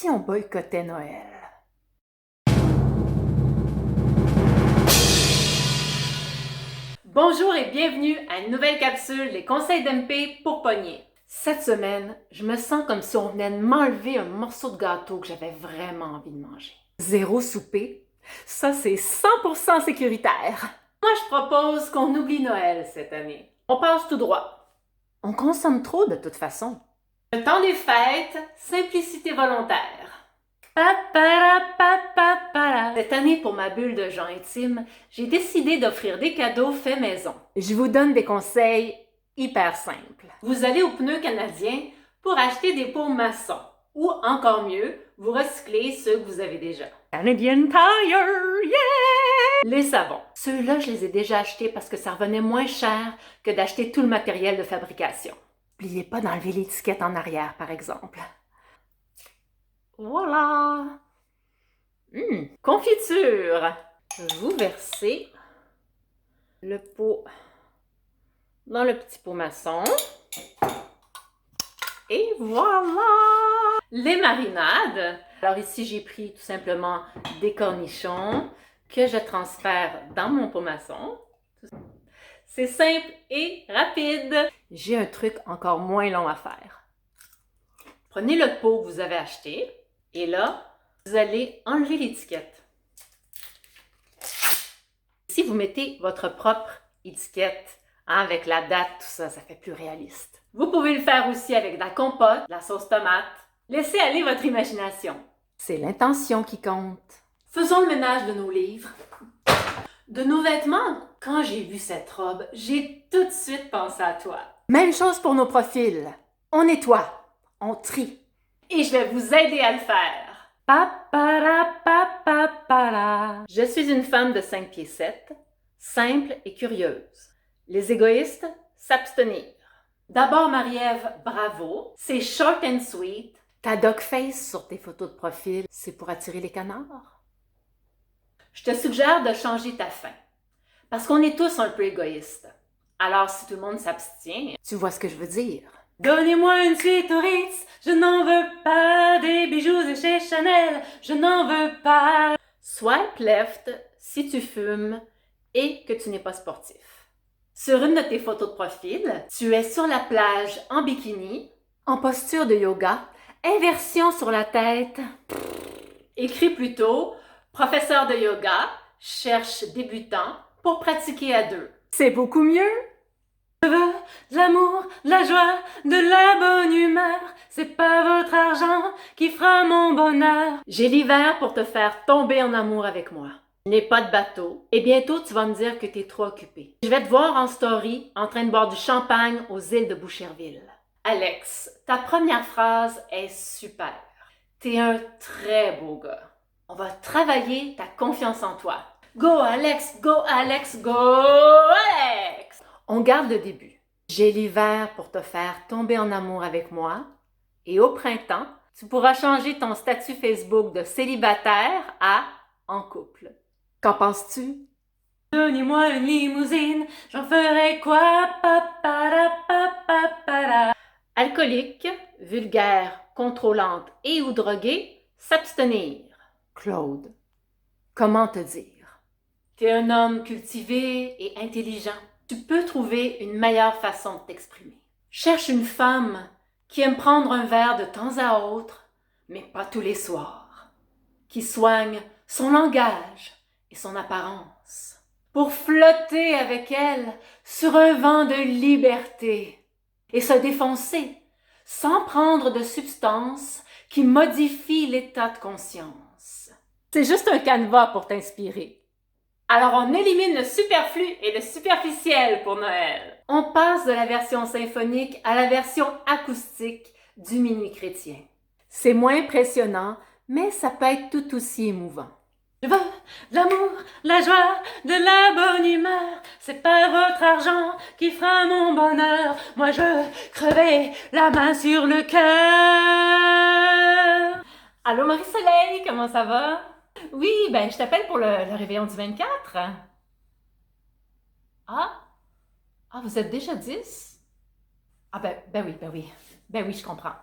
si on boycottait Noël? Bonjour et bienvenue à une nouvelle capsule, les conseils d'MP pour pogner. Cette semaine, je me sens comme si on venait de m'enlever un morceau de gâteau que j'avais vraiment envie de manger. Zéro souper, ça c'est 100% sécuritaire. Moi je propose qu'on oublie Noël cette année. On passe tout droit. On consomme trop de toute façon. Le temps des fêtes, simplicité volontaire. Cette année, pour ma bulle de gens intimes, j'ai décidé d'offrir des cadeaux faits maison. Je vous donne des conseils hyper simples. Vous allez au Pneu Canadien pour acheter des pots maçons. Ou encore mieux, vous recyclez ceux que vous avez déjà. Canadian Tire, yeah! Les savons. Ceux-là, je les ai déjà achetés parce que ça revenait moins cher que d'acheter tout le matériel de fabrication. N'oubliez pas d'enlever l'étiquette en arrière, par exemple. Voilà! Confiture! Vous versez le pot dans le petit pot maçon. Et voilà! Les marinades. Alors ici, j'ai pris tout simplement des cornichons que je transfère dans mon pot maçon. C'est simple et rapide. J'ai un truc encore moins long à faire. Prenez le pot que vous avez acheté et là, vous allez enlever l'étiquette. Si vous mettez votre propre étiquette, avec la date, tout ça, ça fait plus réaliste. Vous pouvez le faire aussi avec de la compote, de la sauce tomate. Laissez aller votre imagination. C'est l'intention qui compte. Faisons le ménage de nos livres. De nos vêtements. Quand j'ai vu cette robe, j'ai tout de suite pensé à toi. Même chose pour nos profils. On nettoie, on trie. Et je vais vous aider à le faire. Je suis une femme de 5 pieds 7, simple et curieuse. Les égoïstes, s'abstenir. D'abord, Marie-Ève, bravo. C'est short and sweet. Ta dog face sur tes photos de profil, c'est pour attirer les canards. Je te suggère de changer ta fin. Parce qu'on est tous un peu égoïstes. Alors, si tout le monde s'abstient, tu vois ce que je veux dire. Donnez-moi une suite au Ritz, je n'en veux pas des bijoux de chez Chanel, je n'en veux pas. Swipe left si tu fumes et que tu n'es pas sportif. Sur une de tes photos de profil, tu es sur la plage en bikini, en posture de yoga, inversion sur la tête. Écris plutôt « Professeur de yoga, cherche débutant pour pratiquer à deux ». C'est beaucoup mieux. Je veux de l'amour, de la joie, de la bonne humeur. C'est pas votre argent qui fera mon bonheur. J'ai l'hiver pour te faire tomber en amour avec moi. Je n'ai pas de bateau et bientôt tu vas me dire que tu es trop occupé. Je vais te voir en story en train de boire du champagne aux îles de Boucherville. Alex, ta première phrase est super. T'es un très beau gars. On va travailler ta confiance en toi. Go Alex, go Alex, go Alex! On garde le début. J'ai l'hiver pour te faire tomber en amour avec moi et au printemps, tu pourras changer ton statut Facebook de célibataire à en couple. Qu'en penses-tu? Donnez-moi une limousine, j'en ferai quoi? Alcoolique, vulgaire, contrôlante et ou droguée, s'abstenir. Claude, comment te dire? T'es un homme cultivé et intelligent. Tu peux trouver une meilleure façon de t'exprimer. Cherche une femme qui aime prendre un verre de temps à autre, mais pas tous les soirs. Qui soigne son langage et son apparence. Pour flotter avec elle sur un vent de liberté et se défoncer sans prendre de substance qui modifie l'état de conscience. C'est juste un canevas pour t'inspirer. Alors on élimine le superflu et le superficiel pour Noël. On passe de la version symphonique à la version acoustique du Minuit chrétien. C'est moins impressionnant, mais ça peut être tout aussi émouvant. Je veux de l'amour, de la joie, de la bonne humeur. C'est pas votre argent qui fera mon bonheur. Moi je crevais la main sur le cœur. Allô Marie-Soleil, comment ça va? Oui, ben je t'appelle pour le réveillon du 24. Ah? Ah, vous êtes déjà 10? Ah ben oui. Ben oui, je comprends.